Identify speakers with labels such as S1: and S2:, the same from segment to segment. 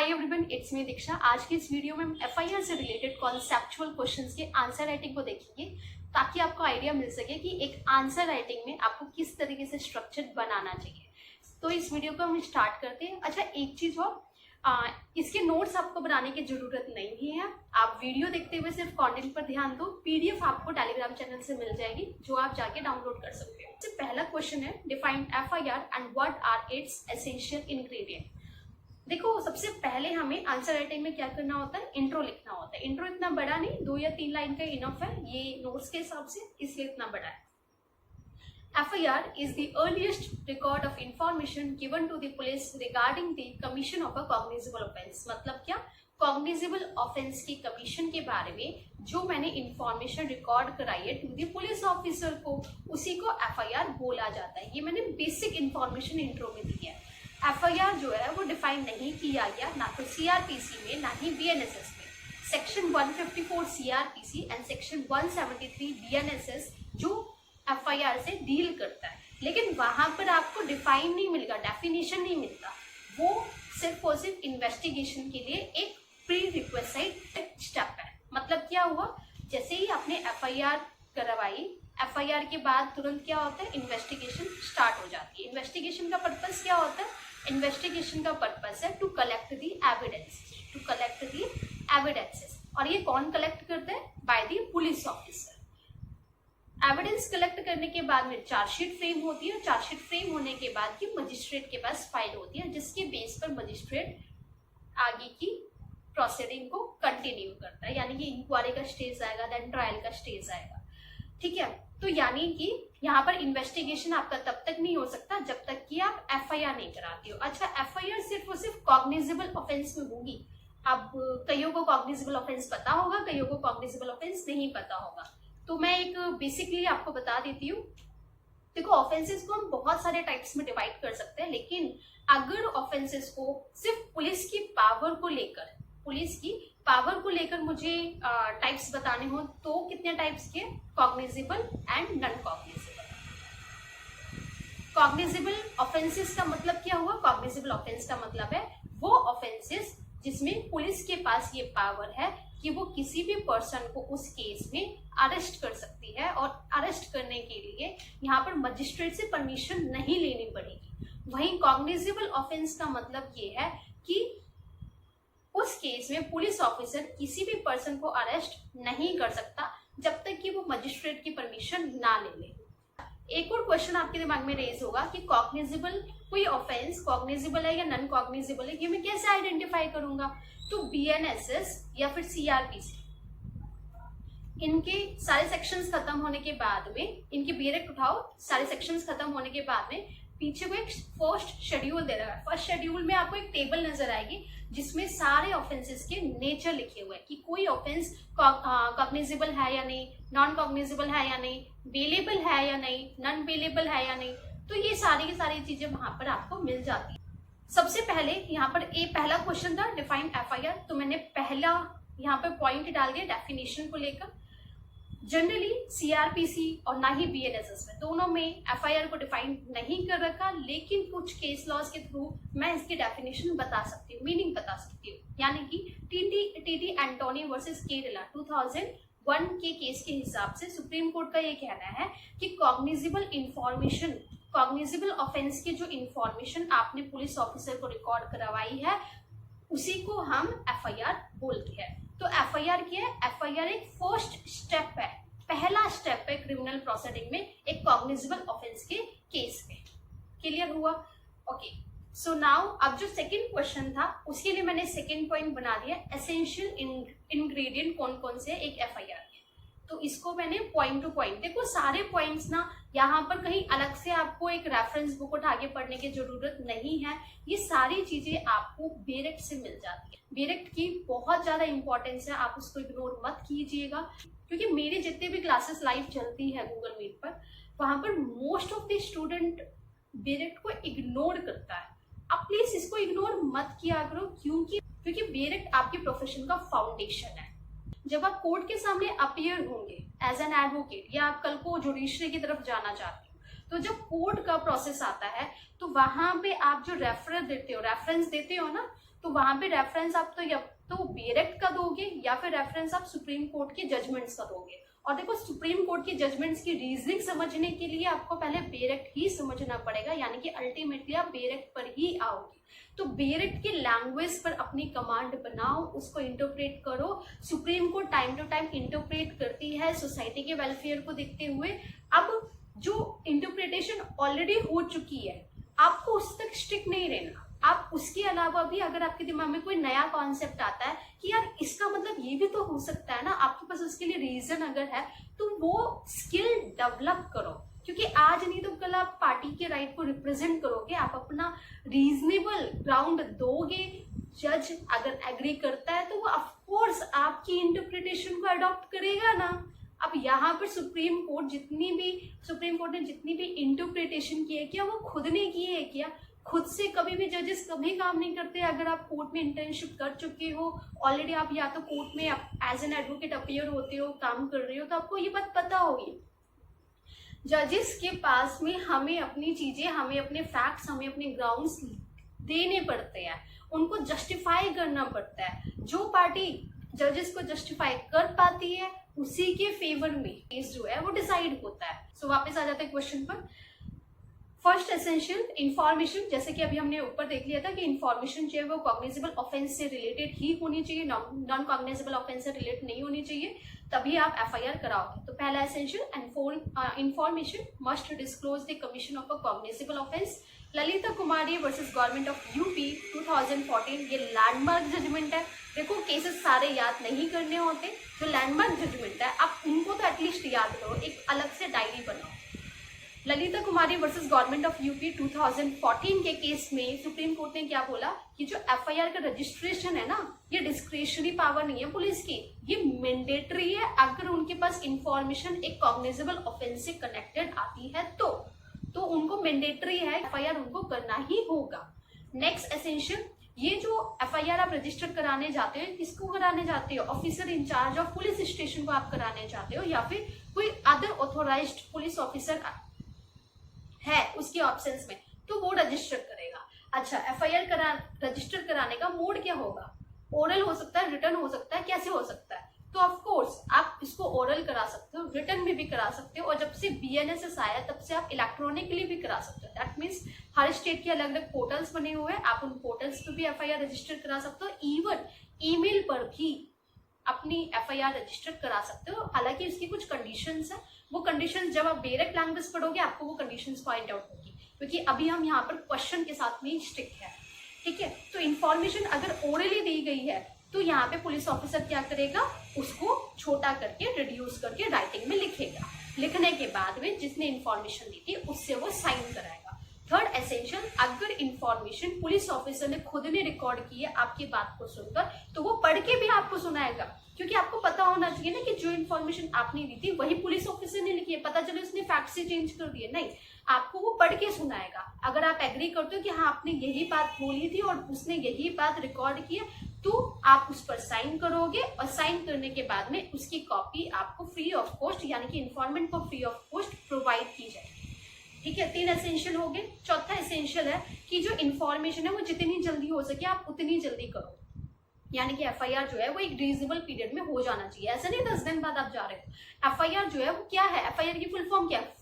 S1: Hi everyone, it's me दीक्षा। आज की इस वीडियो में हम एफआईआर से रिलेटेड कॉन्सेप्चुअल क्वेश्चंस के आंसर राइटिंग को देखेंगे ताकि आपको आइडिया मिल सके कि एक आंसर राइटिंग में आपको किस तरीके से स्ट्रक्चर बनाना चाहिए। तो इस वीडियो को हम स्टार्ट करते हैं। अच्छा, एक चीज और, इसके नोट्स आपको बनाने की जरूरत नहीं है। आप वीडियो देखते हुए सिर्फ कंटेंट पर ध्यान दो। पीडीएफ आपको टेलीग्राम चैनल से मिल जाएगी जो आप जाके डाउनलोड कर सकते हो। सबसे पहला क्वेश्चन है, define FIR and what are its essential ingredient. देखो, सबसे पहले हमें आंसर राइटिंग में क्या करना होता है, इंट्रो लिखना होता है। इंट्रो इतना बड़ा नहीं, 2 या 3 लाइन का इनफ है ये नोट्स के हिसाब से, इसलिए इतना बड़ा है। FIR is the earliest record of information given to the police regarding the commission of a cognizable offense। मतलब क्या, cognizable offense की कमीशन के बारे में जो मैंने इंफॉर्मेशन रिकॉर्ड कराई है टू द पुलिस ऑफिसर को, उसी को FIR बोला जाता है। ये मैंने बेसिक इंफॉर्मेशन इंट्रो में दी है। FIR जो है वो डिफाइन नहीं किया गया, ना तो CRPC में ना ही BNSS में। Section 154 CRPC and section 173 BNSS जो FIR से डील करता है, लेकिन वहां पर आपको डिफाइन नहीं मिलेगा, डेफिनेशन नहीं मिलता। वो सिर्फ और सिर्फ इन्वेस्टिगेशन के लिए एक प्री रिक्वेस्ट स्टेप है। मतलब क्या हुआ, जैसे ही आपने FIR करवाई, FIR के बाद तुरंत क्या होता है, इन्वेस्टिगेशन स्टार्ट हो जाती है। इन्वेस्टिगेशन का पर्पस क्या होता है, इन्वेस्टिगेशन का पर्पस है to collect the evidence, to collect the evidences. और ये कौन कलेक्ट करता है, by the police officer. Evidence collect करने के बाद में चार्जशीट फ्रेम होती है। चार्जशीट फ्रेम होने के बाद की मजिस्ट्रेट के पास फाइल होती है, जिसके बेस पर मजिस्ट्रेट आगे की प्रोसीडिंग को कंटिन्यू करता है। यानी कि इंक्वायरी का स्टेज आएगा, देन ट्रायल का स्टेज आएगा। ठीक है, तो यानी कि यहाँ पर इन्वेस्टिगेशन आपका तब तक नहीं हो सकता जब तक कि आप FIR नहीं कराते हो। अच्छा, FIR सिर्फ और सिर्फ कॉग्निजेबल ऑफेंस में होगी। अब कईयों को कॉग्निजेबल ऑफेंस पता होगा, कईयों को कॉग्निजेबल ऑफेंस नहीं पता होगा। तो मैं एक बेसिकली आपको बता देती हूँ। देखो, ऑफेंसेस को हम बहुत सारे टाइप्स में डिवाइड कर सकते हैं, लेकिन अगर ऑफेंसेस को सिर्फ पुलिस की पावर को लेकर मुझे टाइप्स बताने हो तो कितने टाइप्स के, cognizable and non cognizable. Cognizable offences का मतलब क्या हुआ, कॉग्निजेबल ऑफेंस का मतलब है वो ऑफेंसेस जिसमें पुलिस के पास ये पावर है कि वो किसी भी पर्सन को उस केस में अरेस्ट कर सकती है, और अरेस्ट करने के लिए यहाँ पर मजिस्ट्रेट से परमिशन नहीं लेनी पड़ेगी। वहीं कॉग्निजेबल ऑफेंस का मतलब ये है कि उस केस में पुलिस ऑफिसर किसी भी पर्सन को अरेस्ट नहीं कर सकता जब तक कि वो मजिस्ट्रेट की परमिशन ना ले। एक और क्वेश्चन आपके दिमाग में रेज होगा कि कॉग्निजेबल कोई ऑफेंस कॉग्निजेबल है या नॉन कॉग्निजेबल है, ये मैं कैसे आइडेंटिफाई करूंगा। तो BNSS या फिर CRPC, इनके सारे सेक्शंस खत्म होने के बाद में, इनके बेरेक्ट उठाओ, सारे सेक्शंस खत्म होने के बाद में पीछे को एक फर्स्ट शेड्यूल दे रहा है। फर्स्ट शेड्यूल में आपको एक टेबल नजर आएगी जिसमें सारे ऑफेंसेस के नेचर लिखे हुए हैं कि कोई ऑफेंस कॉग्निजेबल है या नहीं, नॉन कॉग्निजेबल है या नहीं, बेलेबल है या नहीं, नॉन बेलेबल है या नहीं। तो ये सारी की सारी चीजें वहां पर आपको मिल जाती है। सबसे पहले यहाँ पर पहला क्वेश्चन था डिफाइन FIR, तो मैंने पहला यहाँ पर पॉइंट डाल दिया डेफिनेशन को लेकर। जनरली CRPC और ना ही BNSS में, दोनों में FIR को डिफाइन नहीं कर रखा, लेकिन कुछ केस लॉज के थ्रू मैं इसकी डेफिनेशन बता सकती हूँ, मीनिंग बता सकती हूँ। यानी कि TT एंटोनी वर्सेस केरला 2001 के केस के हिसाब से सुप्रीम कोर्ट का ये कहना है कि कॉग्निजेबल ऑफेंस की जो इंफॉर्मेशन आपने पुलिस ऑफिसर को रिकॉर्ड करवाई है उसी को हम FIR बोलते हैं। तो FIR क्या है, FIR एक फर्स्ट स्टेप है, पहला स्टेप है क्रिमिनल प्रोसीडिंग में एक कॉग्निजेबल ऑफेंस के केस में। क्लियर हुआ? ओके, सो नाउ अब जो सेकंड क्वेश्चन था उसके लिए मैंने सेकंड पॉइंट बना दिया, एसेंशियल इंग्रेडिएंट कौन कौन से एक FIR के। तो इसको मैंने पॉइंट टू पॉइंट, देखो सारे पॉइंट्स ना यहाँ पर कहीं अलग से आपको एक रेफरेंस बुक उठा के पढ़ने की जरूरत नहीं है। ये सारी चीजें आपको बेरेक्ट से मिल जाती है। बेरेक्ट की बहुत ज्यादा इंपॉर्टेंस है, आप उसको इग्नोर मत कीजिएगा, क्योंकि मेरे जितने भी क्लासेस लाइव चलती है गूगल मीट पर, वहां पर मोस्ट ऑफ द स्टूडेंट बेरेक्ट को इग्नोर करता है। आप प्लीज इसको इग्नोर मत किया करो, क्योंकि बेरेक्ट आपके प्रोफेशन का फाउंडेशन है। जब आप कोर्ट के सामने अपीयर होंगे एज एन एडवोकेट, या आप कल को जुडिशरी की तरफ जाना चाहते हो, तो जब कोर्ट का प्रोसेस आता है तो वहां पे आप जो रेफरेंस देते हो ना, तो वहां पे रेफरेंस आप तो या तो बेरेक्ट का दोगे या फिर रेफरेंस आप सुप्रीम कोर्ट के जजमेंट्स का दोगे। और देखो सुप्रीम कोर्ट की जजमेंट्स की रीजनिंग समझने के लिए आपको पहले बेरेक्ट ही समझना पड़ेगा, यानी कि अल्टीमेटली आप बेरेक्ट पर ही आओगे। तो बेरेक्ट की लैंग्वेज पर अपनी कमांड बनाओ, उसको इंटरप्रेट करो। Supreme Court time to time interpret करती है सोसाइटी के वेलफेयर को देखते हुए। अब जो इंटरप्रिटेशन ऑलरेडी हो चुकी है आपको उस तक स्ट्रिक्ट नहीं रहना। आप उसके अलावा भी अगर आपके दिमाग में कोई नया कॉन्सेप्ट आता है कि यार इसका मतलब ये भी तो हो सकता है ना, आपके पास उसके लिए रीजन अगर है तो वो स्किल डेवलप करो, क्योंकि आज नहीं तो कल आप पार्टी के राइट को रिप्रेजेंट करोगे, आप अपना रीजनेबल ग्राउंड दोगे। जज अगर एग्री करता है तो वो ऑफकोर्स आपकी इंटरप्रिटेशन को अडॉप्ट करेगा ना। अब यहाँ पर सुप्रीम कोर्ट ने जितनी भी इंटरप्रिटेशन की है क्या वो खुद ने की है क्या? खुद से कभी भी जजेस कभी काम नहीं करते। अगर आप कोर्ट में इंटर्नशिप कर चुके हो ऑलरेडी, आप या तो कोर्ट में एज एन एडवोकेट अपीयर होते हो, काम कर रहे हो, तो आपको ये बात पता होगी। जजेस के पास में हमें अपनी चीजें, हमें अपने फैक्ट्स, हमें अपने ग्राउंड्स देने पड़ते हैं, उनको जस्टिफाई करना पड़ता है। जो पार्टी जजेस को जस्टिफाई कर पाती है उसी के फेवर में केस जो है वो डिसाइड होता है। सो वापस आ जाते हैं क्वेश्चन पर। फर्स्ट एसेंशियल इंफॉर्मेशन, जैसे कि अभी हमने ऊपर देख लिया था कि इंफॉर्मेशन जो है वो कॉग्निजेबल ऑफेंस से रिलेटेड ही होनी चाहिए, नॉन कॉग्निजेबल ऑफेंस से रिलेटेड नहीं होनी चाहिए, तभी आप एफआईआर कराओगे। तो पहला essential information must disclose the commission of a cognizable offence. Lalita Kumari versus government of UP 2014, ये लैंडमार्क जजमेंट है। देखो केसेस सारे याद नहीं करने होते, जो लैंडमार्क जजमेंट है आप उनको तो एटलीस्ट याद करो, एक अलग से डायरी बनाओ। ललिता कुमारी वर्सेस गवर्नमेंट ऑफ यूपी 2014 के केस में सुप्रीम कोर्ट ने क्या बोला कि जो एफआईआर का रजिस्ट्रेशन है ना, ये डिस्क्रिशनरी पावर नहीं है पुलिस की, ये मैंडेटरी है। अगर उनके पास इंफॉर्मेशन एक कॉग्निजेबल ऑफेंस से कनेक्टेड आती है तो उनको मैंडेटरी है, एफआईआर उनको करना ही होगा। नेक्स्ट एसेंशियल, ये जो एफआईआर आप रजिस्टर कराने जाते हो, किसको कराने जाते हो? Officer incharge of police station को आप कराने जाते हो या फिर कोई अदर ऑथोराइज्ड पुलिस ऑफिसर है उसके ऑप्शंस में, तो वो रजिस्टर करेगा। अच्छा, एफआईआर रजिस्टर कराने का मोड क्या होगा? ओरल हो सकता है, रिटर्न हो सकता है, कैसे हो सकता है? तो ऑफ कोर्स आप इसको ओरल करा सकते हो, रिटर्न में भी करा सकते हो, और जब से बीएनएसएस आया तब से आप इलेक्ट्रॉनिकली भी करा सकते हो। दैट मीन्स हर स्टेट के अलग अलग पोर्टल्स बने हुए हैं, आप उन पोर्टल्स पे भी एफआईआर रजिस्टर करा सकते हो। इवन ईमेल पर भी अपनी एफआईआर रजिस्टर करा सकते हो। हालांकि उसकी कुछ कंडीशंस है, वो कंडीशंस जब आप डायरेक्ट लैंग्वेज पढ़ोगे आपको वो कंडीशंस पॉइंट आउट होगी, क्योंकि अभी हम यहाँ पर क्वेश्चन के साथ में स्टिक है। ठीक है, तो इंफॉर्मेशन अगर ओरली दी गई है तो यहाँ पे पुलिस ऑफिसर क्या करेगा, उसको छोटा करके रिड्यूस करके राइटिंग में लिखेगा। लिखने के बाद में जिसने इंफॉर्मेशन दी थी उससे वो साइन कराएगा। थर्ड एसेंशियल, अगर इंफॉर्मेशन पुलिस ऑफिसर ने खुद ने रिकॉर्ड की है आपकी बात को सुनकर, तो वो पढ़ के भी आपको सुनाएगा, क्योंकि आपको पता होना चाहिए ना कि जो इन्फॉर्मेशन आपने दी थी वही पुलिस ऑफिसर ने लिखी है। पता चले उसने फैक्ट से चेंज कर दिए, नहीं, आपको वो पढ़ के सुनाएगा। अगर आप एग्री करते हो कि हाँ आपने यही बात बोली थी और उसने यही बात रिकॉर्ड की है, तो आप उस पर साइन करोगे, और साइन करने के बाद में उसकी कॉपी आपको फ्री ऑफ कॉस्ट, यानी कि इन्फॉर्मेंट को फ्री ऑफ कॉस्ट प्रोवाइड की जाएगी। ठीक है, 3 एसेंशियल हो गए। चौथा एसेंशियल है कि जो इन्फॉर्मेशन है वो जितनी जल्दी हो सके आप उतनी जल्दी करो, यानी कि एफआईआर जो है वो एक रीजनेबल पीरियड में हो जाना चाहिए। ऐसा नहीं 10 दिन बाद आप जा रहे हो। एफआईआर जो है वो क्या है, एफआईआर की फुल फॉर्म क्या है?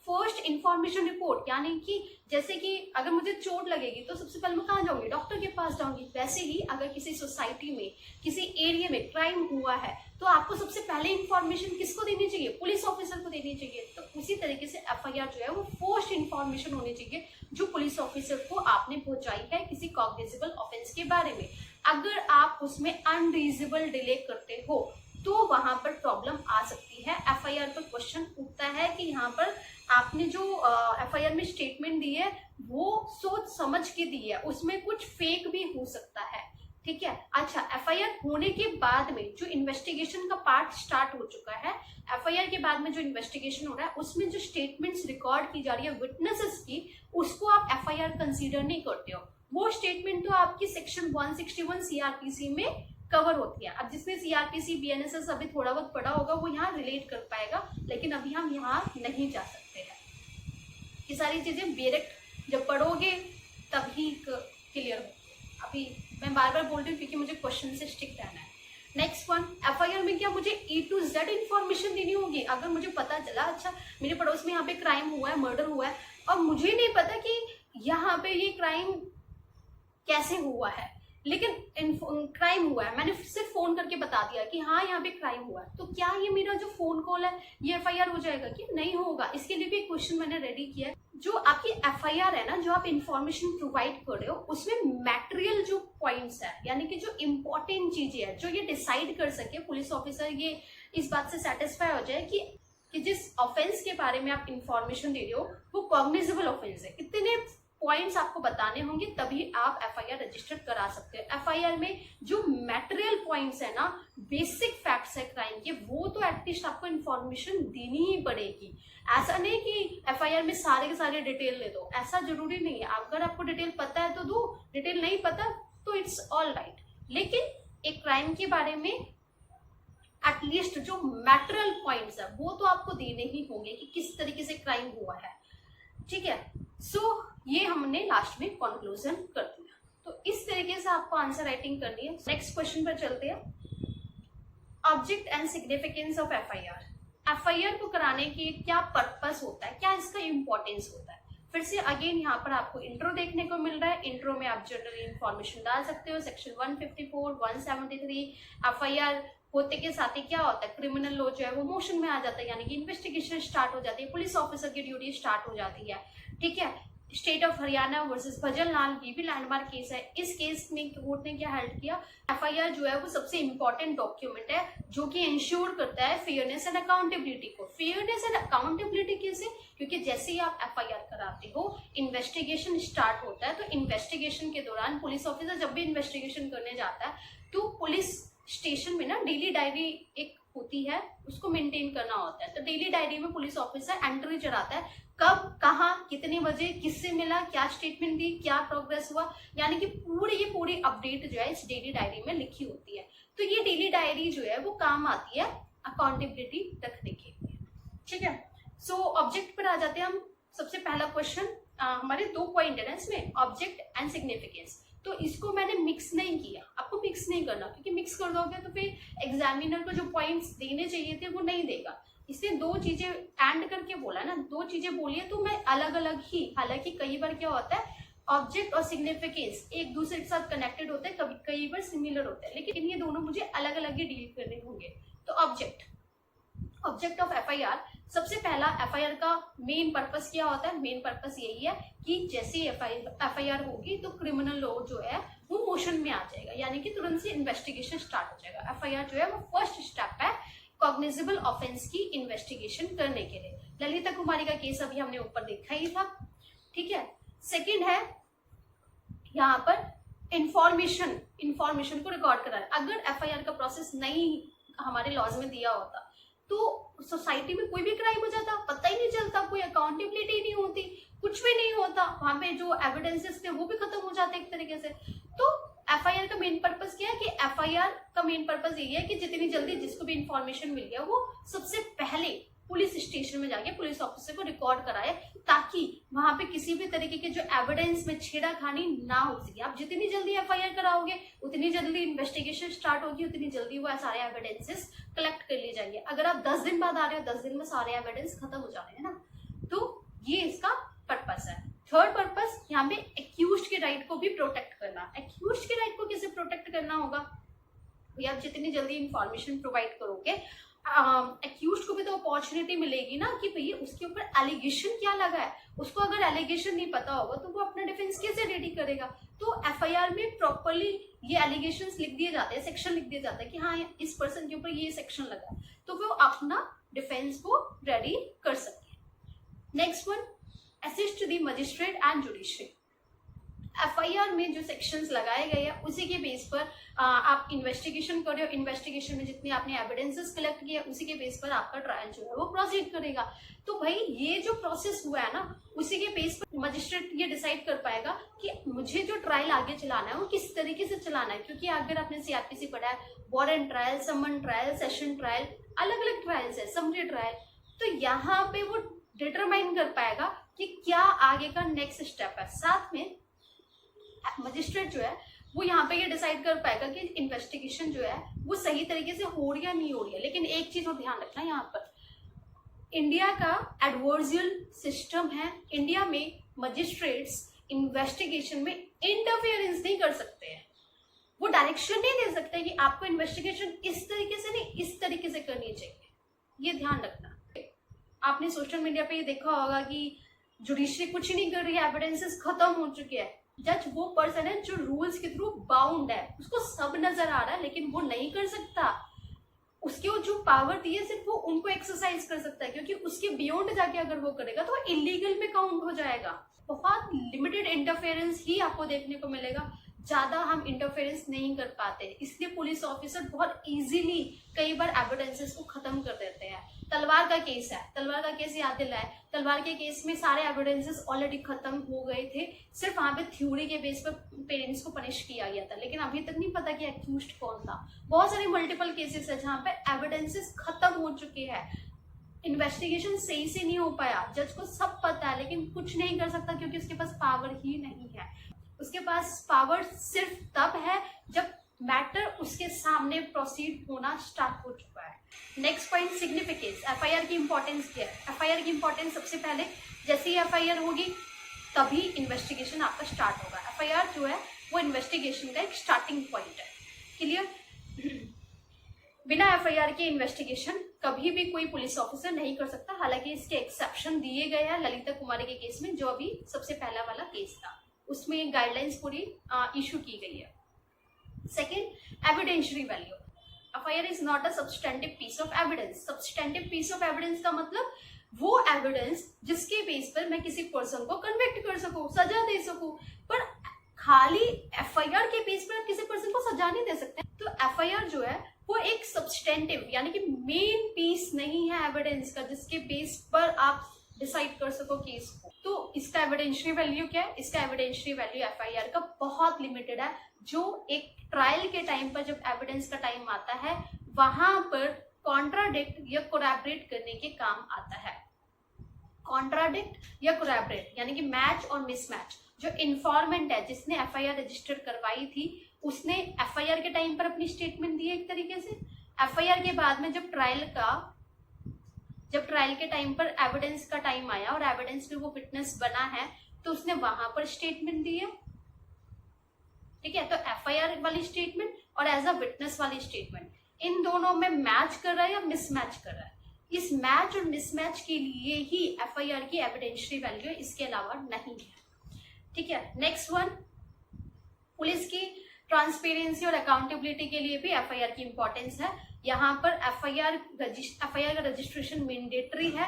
S1: फर्स्ट इंफॉर्मेशन रिपोर्ट, यानी कि जैसे कि अगर मुझे चोट लगेगी तो सबसे पहले मैं कहाँ जाऊंगी? डॉक्टर के पास जाऊंगी। वैसे ही अगर किसी सोसाइटी में, किसी एरिया में क्राइम हुआ है तो आपको सबसे पहले इंफॉर्मेशन किसको देनी चाहिए? पुलिस ऑफिसर को देनी चाहिए। तो उसी तरीके से एफआईआर जो है वो फर्स्ट इंफॉर्मेशन होनी चाहिए जो पुलिस ऑफिसर को आपने पहुंचाई है किसी कॉग्निजेबल ऑफेंस के बारे में। अगर आप उसमें अनरीजनेबल डिले करते हो तो वहां पर प्रॉब्लम आ सकती है। एफआईआर पर क्वेश्चन उठता है कि यहाँ पर आपने जो एफआईआर में स्टेटमेंट दी है वो सोच समझ के दी है, उसमें कुछ फेक भी हो सकता है। ठीक है, अच्छा, एफआईआर होने के बाद में जो इन्वेस्टिगेशन का पार्ट स्टार्ट हो चुका है, एफआईआर के बाद में जो इन्वेस्टिगेशन हो रहा है उसमें जो स्टेटमेंट्स रिकॉर्ड की जा रही है विटनेसेस की, उसको आप एफआईआर कंसीडर नहीं करते हो। वो स्टेटमेंट तो आपकी सेक्शन 161 सीआरपीसी में कवर होती है। अब जिसने सीआरपीसी बीएनएसएस अभी थोड़ा बहुत पढ़ा होगा वो यहाँ रिलेट कर पाएगा, लेकिन अभी हम यहाँ नहीं जा सकते हैं। ये सारी चीजें डायरेक्ट जब पढ़ोगे तभी क्लियर हो। अभी मैं बार बार बोल रही हूँ क्योंकि मुझे क्वेश्चन से स्टिक रहना है। नेक्स्ट वन, एफआईआर में क्या मुझे ए टू जेड इन्फॉर्मेशन देनी होगी? अगर मुझे पता चला अच्छा मेरे पड़ोस में यहाँ पे क्राइम हुआ है, मर्डर हुआ है, और मुझे नहीं पता कि यहाँ पे ये क्राइम कैसे हुआ है, लेकिन क्राइम हुआ है, मैंने सिर्फ फोन करके बता दिया कि हाँ यहाँ पे क्राइम हुआ है, तो क्या ये मेरा जो फोन कॉल है ये एफआईआर हो जाएगा कि नहीं होगा? इसके लिए भी एक क्वेश्चन मैंने रेडी किया है। जो आपकी एफआईआर है ना, जो आप इंफॉर्मेशन प्रोवाइड कर रहे हो, उसमें मैटेरियल जो पॉइंट्स है, यानी कि जो इंपॉर्टेंट चीजें है, जो ये डिसाइड कर सके पुलिस ऑफिसर, ये इस बात से सेटिस्फाई हो जाए कि जिस ऑफेंस के बारे में आप इंफॉर्मेशन दे रहे हो वो कॉग्निजेबल ऑफेंस है। इतने पॉइंट्स आपको बताने होंगे तभी आप एफआईआर रजिस्टर करा सकते हो। एफआईआर में जो मैटेरियल पॉइंट्स है ना, बेसिक फैक्ट्स है क्राइम के, वो तो एटलीस्ट आपको इन्फॉर्मेशन देनी ही पड़ेगी। ऐसा नहीं कि एफआईआर में सारे के सारे डिटेल ले दो, ऐसा जरूरी नहीं है। अगर आपको डिटेल पता है तो दो, डिटेल नहीं पता तो इट्स ऑल राइट, लेकिन एक क्राइम के बारे में एटलीस्ट जो मैटेरियल पॉइंट्स है वो तो आपको देने ही होंगे कि किस तरीके से क्राइम हुआ है। ठीक है, सो ये हमने लास्ट में कंक्लूजन कर दिया। तो इस तरीके से आपको आंसर राइटिंग करनी है। नेक्स्ट क्वेश्चन पर चलते हैं। Object and significance of FIR. FIR को कराने की क्या पर्पस होता है, क्या इसका इंपॉर्टेंस होता है? फिर से अगेन यहाँ पर आपको इंट्रो देखने को मिल रहा है। इंट्रो में आप जनरल इंफॉर्मेशन डाल सकते हो। सेक्शन 154, 173 एफआईआर होते के साथ ही क्या होता है, क्रिमिनल लॉ जो है वो मोशन में आ जाता है, यानी कि इन्वेस्टिगेशन स्टार्ट हो जाती है, पुलिस ऑफिसर की ड्यूटी स्टार्ट हो जाती है। ठीक है, स्टेट ऑफ हरियाणा वर्सेस भजन लाल, ये भी लैंडमार्क केस है। इस केस में कोर्ट ने क्या हेल्ड किया, एफआईआर जो है वो सबसे इंपॉर्टेंट डॉक्यूमेंट है जो कि इंश्योर करता है फेयरनेस एंड अकाउंटेबिलिटी को। फेयरनेस एंड अकाउंटेबिलिटी कैसे? क्योंकि जैसे ही आप एफआईआर कराते हो, इन्वेस्टिगेशन स्टार्ट होता है, तो इन्वेस्टिगेशन के दौरान पुलिस ऑफिसर जब भी इन्वेस्टिगेशन करने जाता है तो पुलिस स्टेशन में ना डेली डायरी एक होती है, उसको मेंटेन करना होता है। तो डेली डायरी में पुलिस ऑफिसर एंट्री चढ़ाता है, कब, कहाँ, कितने बजे, किससे मिला, क्या स्टेटमेंट दी, क्या प्रोग्रेस हुआ, यानी कि पूरी अपडेट जो है इस डेली डायरी में लिखी होती है। तो ये डेली डायरी जो है वो काम आती है अकाउंटेबिलिटी रखने के लिए। ठीक है, सो ऑब्जेक्ट पर आ जाते हैं हम। सबसे पहला क्वेश्चन, हमारे 2 पॉइंट है ना इसमें, ऑब्जेक्ट एंड सिग्निफिकेंस। तो इसको मैंने मिक्स नहीं किया, आपको मिक्स नहीं करना, क्योंकि मिक्स कर दोगे तो फिर एग्जामिनर को जो पॉइंट्स देने चाहिए थे वो नहीं देगा। इसने 2 चीजें एंड करके बोला ना, 2 चीजें बोली है तो मैं अलग अलग ही, हालांकि कई बार क्या होता है ऑब्जेक्ट और सिग्निफिकेंस एक दूसरे के साथ कनेक्टेड होते हैं, कभी कई बार सिमिलर होते हैं, लेकिन ये दोनों मुझे अलग अलग ही डील करने होंगे। तो ऑब्जेक्ट ऑफ एफआईआर, सबसे पहला एफआईआर का मेन पर्पस क्या होता है? मेन पर्पस यही है कि जैसे एफआईआर होगी तो क्रिमिनल लॉ जो है वो मोशन में आ जाएगा, यानी कि तुरंत से इन्वेस्टिगेशन स्टार्ट हो जाएगा। एफआईआर जो है वो फर्स्ट स्टेप है कॉग्निजेबल ऑफेंस की इन्वेस्टिगेशन करने के लिए। ललिता कुमारी का केस अभी हमने ऊपर देखा ही था। ठीक है, सेकेंड है यहाँ पर इंफॉर्मेशन को रिकॉर्ड करा। अगर एफआईआर का प्रोसेस नहीं हमारे लॉज में दिया होता तो सोसाइटी में कोई भी क्राइम हो जाता, पता ही नहीं चलता, कोई अकाउंटेबिलिटी नहीं होती, कुछ भी नहीं होता, वहां पे जो एविडेंसेस थे वो भी खत्म हो जाते एक तरीके से। तो एफआईआर का मेन पर्पस क्या है कि एफआईआर का मेन पर्पस यही है कि जितनी जल्दी जिसको भी इंफॉर्मेशन मिल गया वो सबसे पहले पुलिस स्टेशन में जाके पुलिस ऑफिसर को रिकॉर्ड कराए, ताकि वहां पे किसी भी तरीके के जो एविडेंस में छेड़खानी ना हो सके। आप जितनी जल्दी एफआईआर कराओगे उतनी जल्दी इन्वेस्टिगेशन स्टार्ट होगी, उतनी जल्दी वो सारे एविडेंसेस कलेक्ट कर लिए जाएंगे। अगर आप 10 दिन बाद आ रहे हो, 10 दिन में सारे एविडेंस खत्म हो जा रहे हैं ना, तो ये इसका पर्पस है। थर्ड पर्पस यहाँ पे एक्यूज्ड के राइट को भी प्रोटेक्ट करना। एक्यूज्ड के राइट को कैसे प्रोटेक्ट करना होगा? आप जितनी जल्दी इंफॉर्मेशन प्रोवाइड करोगे, एक्यूज्ड को भी तो अपॉर्चुनिटी मिलेगी ना कि भैया उसके ऊपर एलिगेशन क्या लगा है। उसको अगर एलिगेशन नहीं पता होगा तो वो अपना डिफेंस कैसे रेडी करेगा? तो एफआईआर में प्रॉपरली ये एलिगेशंस लिख दिए जाते हैं, सेक्शन लिख दिया जाता है कि हाँ इस पर्सन के ऊपर ये सेक्शन लगा, तो वो अपना डिफेंस को रेडी कर सके। Next one, assist the magistrate and judiciary. FIR में जो सेक्शंस लगाए गए हैं उसी के बेस पर आप इन्वेस्टिगेशन कर रहे हो। इन्वेस्टिगेशन में जितने आपने एविडेंसेस कलेक्ट किए उसी के बेस पर आपका ट्रायल जो है वो प्रोसीड करेगा। तो भाई ये जो प्रोसेस हुआ है ना, उसी के बेस पर मजिस्ट्रेट ये डिसाइड कर पाएगा कि मुझे जो ट्रायल आगे चलाना है वो किस तरीके से चलाना है। क्योंकि अगर आपने सीआरपीसी पढ़ा है, वारंट ट्रायल, समन ट्रायल, सेशन ट्रायल, अलग अलग ट्रायल्स है, समरी ट्रायल, तो यहाँ पे वो डिटरमाइन कर पाएगा कि क्या आगे का नेक्स्ट स्टेप है। साथ में मजिस्ट्रेट जो है वो यहाँ पे ये डिसाइड कर पाएगा कि इन्वेस्टिगेशन जो है वो सही तरीके से हो रही है नहीं हो रही है। लेकिन एक चीज और ध्यान रखना, यहाँ पर इंडिया का एडवर्जियल सिस्टम है। इंडिया में मजिस्ट्रेट्स इन्वेस्टिगेशन में इंटरफेरेंस नहीं कर सकते हैं, वो डायरेक्शन नहीं दे सकते कि आपको इन्वेस्टिगेशन इस तरीके से नहीं इस तरीके से करनी चाहिए। ये ध्यान रखना। आपने सोशल मीडिया पे ये देखा होगा कि जुडिशरी कुछ नहीं कर रही है, एविडेंसेस खत्म हो चुके हैं। जज वो पर्सन है जो रूल्स के थ्रू बाउंड है, उसको सब नजर आ रहा है लेकिन वो नहीं कर सकता। उसकी वो जो पावर दी है सिर्फ वो उनको एक्सरसाइज कर सकता है, क्योंकि उसके बियॉन्ड जाके अगर वो करेगा तो इलीगल में काउंट हो जाएगा। बहुत लिमिटेड इंटरफेरेंस ही आपको देखने को मिलेगा, ज्यादा हम इंटरफेरेंस नहीं कर पाते, इसलिए पुलिस ऑफिसर बहुत इजीली कई बार एविडेंसेस को खत्म कर देते हैं। तलवार का केस है, तलवार का केस याद दिलाए, तलवार के केस में सारे एविडेंसेस ऑलरेडी खत्म हो गए थे, सिर्फ वहां पे थ्योरी के बेस पर पेरेंट्स को पनिश किया गया था, लेकिन अभी तक नहीं पता कि एक्यूज्ड कौन था। बहुत सारे मल्टीपल केसेस है जहाँ पे एविडेंसेस खत्म हो चुके हैं, इन्वेस्टिगेशन सही से नहीं हो पाया, जज को सब पता है लेकिन कुछ नहीं कर सकता क्योंकि उसके पास पावर ही नहीं है। उसके पास पावर सिर्फ तब है जब मैटर उसके सामने प्रोसीड होना स्टार्ट हो चुका है। Next point, significance. एफआईआर की इंपॉर्टेंस क्या है? एफआईआर की इंपॉर्टेंस सबसे पहले जैसे ही एफआईआर होगी तभी इन्वेस्टिगेशन आपका स्टार्ट होगा। एफआईआर जो है वो इन्वेस्टिगेशन का एक स्टार्टिंग पॉइंट है। क्लियर? बिना एफआईआर के इन्वेस्टिगेशन कभी भी कोई पुलिस ऑफिसर नहीं कर सकता। हालांकि इसके एक्सेप्शन दिए गए हैं ललिता कुमारी के केस में, जो अभी सबसे पहला वाला केस था, उसमें गाइडलाइंस पूरी इशू की गई है। Second, evidentiary value. FIR is not a substantive piece of evidence. Substantive piece of evidence का मतलब वो एविडेंस जिसके बेस पर मैं किसी पर्सन को कन्विक्ट कर सकूं, सजा दे सकूं, पर खाली एफआईआर के बेस पर आप किसी पर्सन को सजा नहीं दे सकते। तो एफआईआर जो है वो एक सब्सटेंटिव यानी कि मेन पीस नहीं है एविडेंस का, जिसके बेस पर आप डिसाइड कर सको केस को। तो इसका एविडेंशियरी वैल्यू क्या है? इसका एविडेंशियरी वैल्यू एफआईआर का बहुत लिमिटेड है, जो एक ट्रायल के टाइम पर जब एविडेंस का टाइम आता है वहां पर कॉन्ट्राडिक्ट या कोरैबोरेट करने के काम आता है। कॉन्ट्राडिक्ट या कोरैबोरेट यानी कि मैच और मिसमैच। जो इन्फॉर्मेंट है जिसने एफआईआर रजिस्टर करवाई थी उसने एफआईआर के टाइम पर अपनी स्टेटमेंट दी है एक तरीके से, एफआईआर के बाद में जब ट्रायल के टाइम पर एविडेंस का टाइम आया और एविडेंस में वो विटनेस बना है तो उसने वहां पर स्टेटमेंट दी है। ठीक है, तो एफआईआर वाली स्टेटमेंट और एज अ विटनेस वाली स्टेटमेंट, इन दोनों में मैच कर रहा है या मिसमैच कर रहा है? इस मैच और मिसमैच के लिए ही एफआईआर की एविडेंशियरी वैल्यू, इसके अलावा नहीं है। ठीक है, नेक्स्ट वन, पुलिस की ट्रांसपेरेंसी और अकाउंटेबिलिटी के लिए भी एफआईआर की इंपॉर्टेंस है। यहाँ पर एफआईआर का रजिस्ट्रेशन मैंडेटरी है,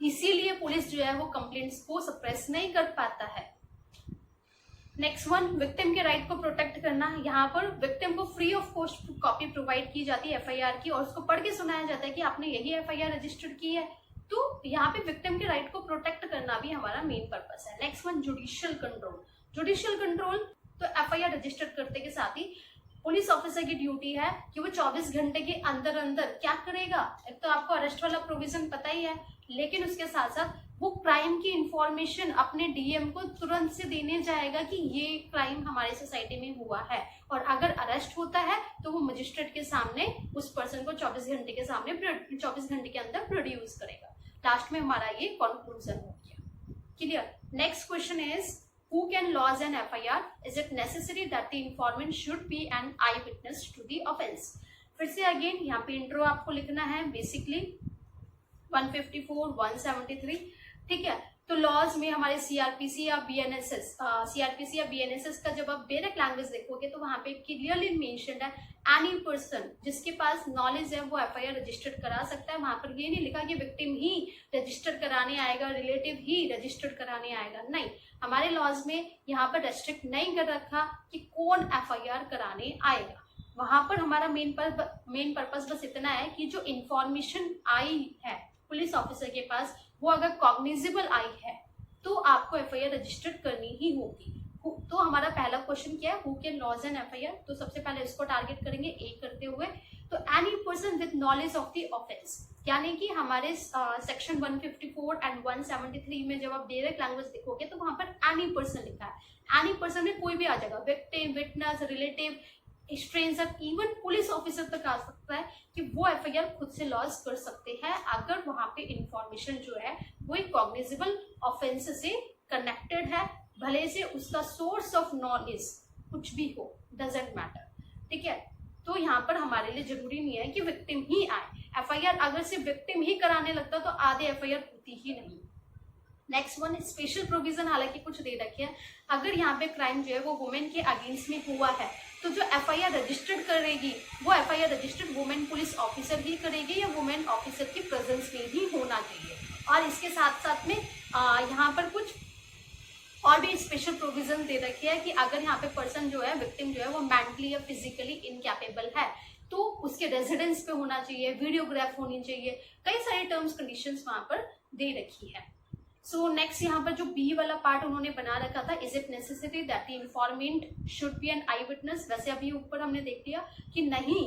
S1: इसीलिए पुलिस जो है वो कंप्लेंट्स को सप्रेस नहीं कर पाता है। नेक्स्ट वन, विक्टिम के राइट को प्रोटेक्ट करना। यहाँ पर विक्टिम को free of cost copy provide की जाती है एफआईआर की, और उसको पढ़ के सुनाया जाता है कि आपने यही एफआईआर रजिस्टर की है। तो यहाँ पे विक्टिम के राइट को प्रोटेक्ट करना भी हमारा मेन पर्पस है। Next one, judicial control. Judicial control तो एफआईआर रजिस्टर करते के साथ ही पुलिस ऑफिसर की ड्यूटी है कि वो 24 घंटे के अंदर अंदर क्या करेगा? एक तो आपको अरेस्ट वाला प्रोविजन पता ही है, लेकिन उसके साथ साथ वो क्राइम की इंफॉर्मेशन अपने डीएम को तुरंत से देने जाएगा कि ये क्राइम हमारे सोसाइटी में हुआ है, और अगर अरेस्ट होता है तो वो मजिस्ट्रेट के सामने उस पर्सन को 24 घंटे के अंदर प्रोड्यूस करेगा। लास्ट में हमारा ये कंक्लूजन हो गया। Clear? Next question is, who can lodge an FIR? Is it necessary that the informant should be an eyewitness to the offense? फिर से अगेन यहाँ पे इंट्रो आपको लिखना है, बेसिकली 154, 173। ठीक है, तो लॉज में हमारे सीआरपीसी या बीएनएसएस का जब आप डायरेक्ट लैंग्वेज देखोगे तो वहां पे क्लियरली मेंशन्ड है एनी पर्सन जिसके पास नॉलेज है वो एफआईआर रजिस्टर करा सकता है। वहां पर ये नहीं लिखा कि विक्टिम ही रजिस्टर कराने आएगा, रिलेटिव ही रजिस्टर कराने आएगा, नहीं। हमारे लॉज में यहाँ पर रेस्ट्रिक्ट नहीं कर रखा कि कौन एफआईआर कराने आएगा। वहां पर हमारा मेन पर्पस बस इतना है कि जो इंफॉर्मेशन आई है पुलिस ऑफिसर के पास वो अगर कॉग्निजेबल आई है तो आपको एफआईआर रजिस्टर करनी ही होगी। तो हमारा पहला क्वेश्चन क्या है, who can lodge an FIR? तो सबसे पहले इसको टारगेट करेंगे ए करते हुए। तो any person with knowledge of the offence, यानी कि हमारे सेक्शन 154 एंड 173 में जब आप डायरेक्ट लैंग्वेज देखोगे तो वहां पर एनी पर्सन लिखा है। एनी पर्सन में कोई भी आ जाएगा, victim, witness, relative, stranger, even police officer तक आ सकता है कि वो एफआईआर खुद से लॉन्च कर सकते हैं अगर वहां पे इंफॉर्मेशन जो है वो एक कॉग्निजेबल ऑफेंस से कनेक्टेड है, भले से उसका सोर्स ऑफ नॉलेज कुछ भी हो, डजेंट मैटर। ठीक है, तो यहाँ पर हमारे लिए जरूरी नहीं है कि विक्टिम ही आए। एफआईआर अगर सिर्फ विक्टिम ही कराने लगता तो आधे एफआईआर होती ही नहीं। नेक्स्ट वन, स्पेशल प्रोविजन हालांकि कुछ दे रखे हैं। अगर यहाँ पे क्राइम जो है वो वुमेन के अगेंस्ट में हुआ है तो जो एफआईआर रजिस्टर्ड करेगी वो FIR registered women police officer ही करेगी या वुमेन ऑफिसर की प्रेजेंस में ही होना चाहिए। और इसके साथ साथ में यहाँ पर कुछ और भी स्पेशल प्रोविजन दे रखी है कि अगर यहाँ पे पर्सन जो है, विक्टिम जो है वो मेंटली या फिजिकली इनकैपेबल है तो उसके रेजिडेंस पे होना चाहिए, वीडियोग्राफ होनी चाहिए, कई सारे टर्म्स कंडीशंस वहां पर दे रखी है। सो नेक्स्ट यहाँ पर जो बी वाला पार्ट उन्होंने बना रखा था, is it necessary that the informant should be an eye witness. वैसे अभी ऊपर हमने देख लिया कि नहीं,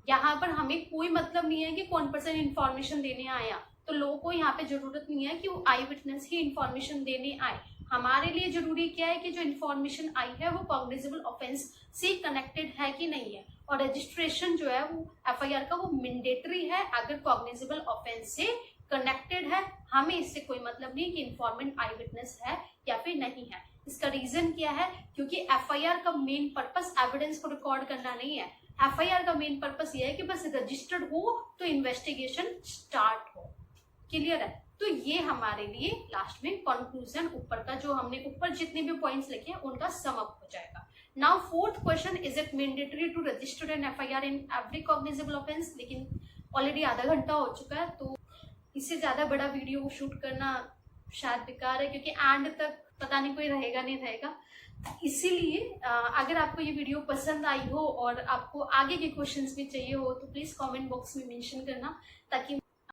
S1: यहाँ पर हमें कोई मतलब नहीं है कि कौन पर्सन इन्फॉर्मेशन देने आया, तो लोगों को यहाँ पे जरूरत नहीं है कि वो आई विटनेस ही इन्फॉर्मेशन देने आए। हमारे लिए जरूरी क्या है कि जो इन्फॉर्मेशन आई है वो कॉग्निजेबल ऑफेंस से कनेक्टेड है कि नहीं है, और रजिस्ट्रेशन जो है वो एफआईआर का वो मैंडेटरी है अगर कॉग्निजेबल ऑफेंस से कनेक्टेड है। हमें इससे कोई मतलब नहीं कि इन्फॉर्मेंट आई विटनेस है या फिर नहीं है। इसका रीजन क्या है, क्योंकि एफआईआर का मेन पर्पस एविडेंस को रिकॉर्ड करना नहीं है। एफआईआर का मेन पर्पस ये है कि बस रजिस्टर्ड हो तो इन्वेस्टिगेशन स्टार्ट हो। क्लियर है? तो ये हमारे लिए लास्ट में कंक्लूजन ऊपर का जो हमने ऊपर जितने भी पॉइंट्स लिखे हैं उनका सम अप हो जाएगा। Now fourth question, is it mandatory to register an FIR in every cognizable offence. लेकिन ऑलरेडी आधा घंटा हो चुका है तो इससे ज्यादा बड़ा वीडियो शूट करना शायद बेकार है, क्योंकि एंड तक पता नहीं कोई रहेगा नहीं रहेगा। इसीलिए अगर आपको ये वीडियो पसंद आई हो और आपको आगे के क्वेश्चंस भी चाहिए हो तो प्लीज कमेंट बॉक्स में मेंशन करना, ताकि